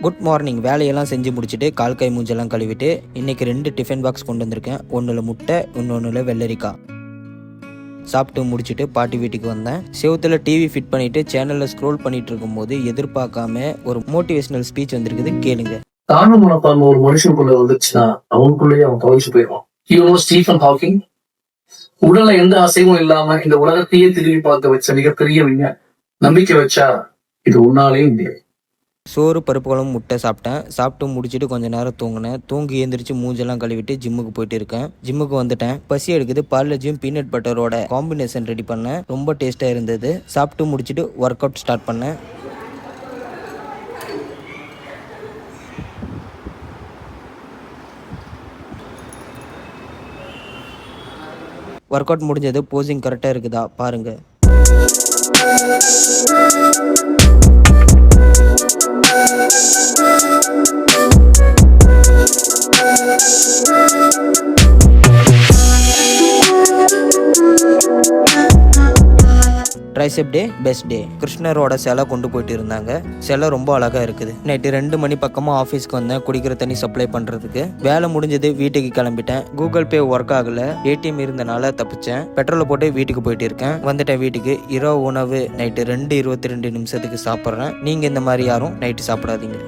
Good morning. வேலையெல்லாம் செஞ்சு முடிச்சுட்டு கால் கை மூஞ்செல்லாம் கழுவிட்டு இன்னைக்கு 2 டிஃபன் பாக்ஸ் கொண்டு வந்திருக்கேன். ஒன்றில் முட்டை, இன்னொன்றில் வெள்ளரிக்காய். சாப்பிட்டு முடிச்சுட்டு பாட்டி வீட்டுக்கு வந்தேன். செவுத்துல டிவி ஃபிட் பண்ணிட்டு சேனலில் ஸ்க்ரோல் பண்ணிட்டு இருக்கும்போது எதிர்பார்க்காம ஒரு மோட்டிவேஷனல் ஸ்பீச் வந்திருக்குது, கேளுங்க. தாழ்வு மனப்பான்மை ஒரு மனுஷனுக்குள்ள வந்துச்சுன்னா அவனுக்குள்ளேயே அவன் தொலைச்சு போயிடுவான். ஸ்டீஃபன் ஹாக்கிங் உடல்ல எந்த அசைவும் இல்லாம இந்த உலகத்தையே திரும்பி பார்க்க வச்ச மிகப்பெரிய விஞ்ஞானி. நம்பிக்கை வச்சா இது உன்னாலே முடியாது. சோறு, பருப்பு குழம்பு, முட்டை சாப்பிட்டேன். சாப்பிட்டு முடிச்சுட்டு கொஞ்ச நேரம் தூங்கினேன். தூங்கி எழுந்திரிச்சு மூஞ்செல்லாம் கழுவிட்டு ஜிம்முக்கு போயிட்டு இருக்கேன். ஜிம்முக்கு வந்துட்டேன். பசி எடுக்குது. பார்லஜியும் பீனட் பட்டரோட காம்பினேஷன் ரெடி பண்ணேன். ரொம்ப டேஸ்ட்டாக இருந்தது. சாப்பிட்டு முடிச்சுட்டு ஒர்க் அவுட் ஸ்டார்ட் பண்ணேன். ஒர்க் அவுட் முடிஞ்சது. போசிங் கரெக்டாக இருக்குதா பாருங்கள். ட்ரைசெப் டே, பெஸ்ட் டே. கிருஷ்ணரோட சிலை கொண்டு போயிட்டு இருந்தாங்க. சிலை ரொம்ப அழகா இருக்குது. நைட்டு 2 மணி பக்கமா ஆஃபீஸ்க்கு வந்தேன் குடிக்கிற தண்ணி சப்ளை பண்றதுக்கு. வேலை முடிஞ்சது, வீட்டுக்கு கிளம்பிட்டேன். கூகுள் பே ஒர்க் ஆகல, ஏடிஎம் இருந்தனால தப்பிச்சேன். பெட்ரோலை போட்டு வீட்டுக்கு போயிட்டு இருக்கேன். வந்துட்டேன் வீட்டுக்கு. இரவு உணவு நைட்டு 2:22 சாப்பிட்றேன். நீங்க இந்த மாதிரி யாரும் நைட்டு சாப்பிடாதீங்க.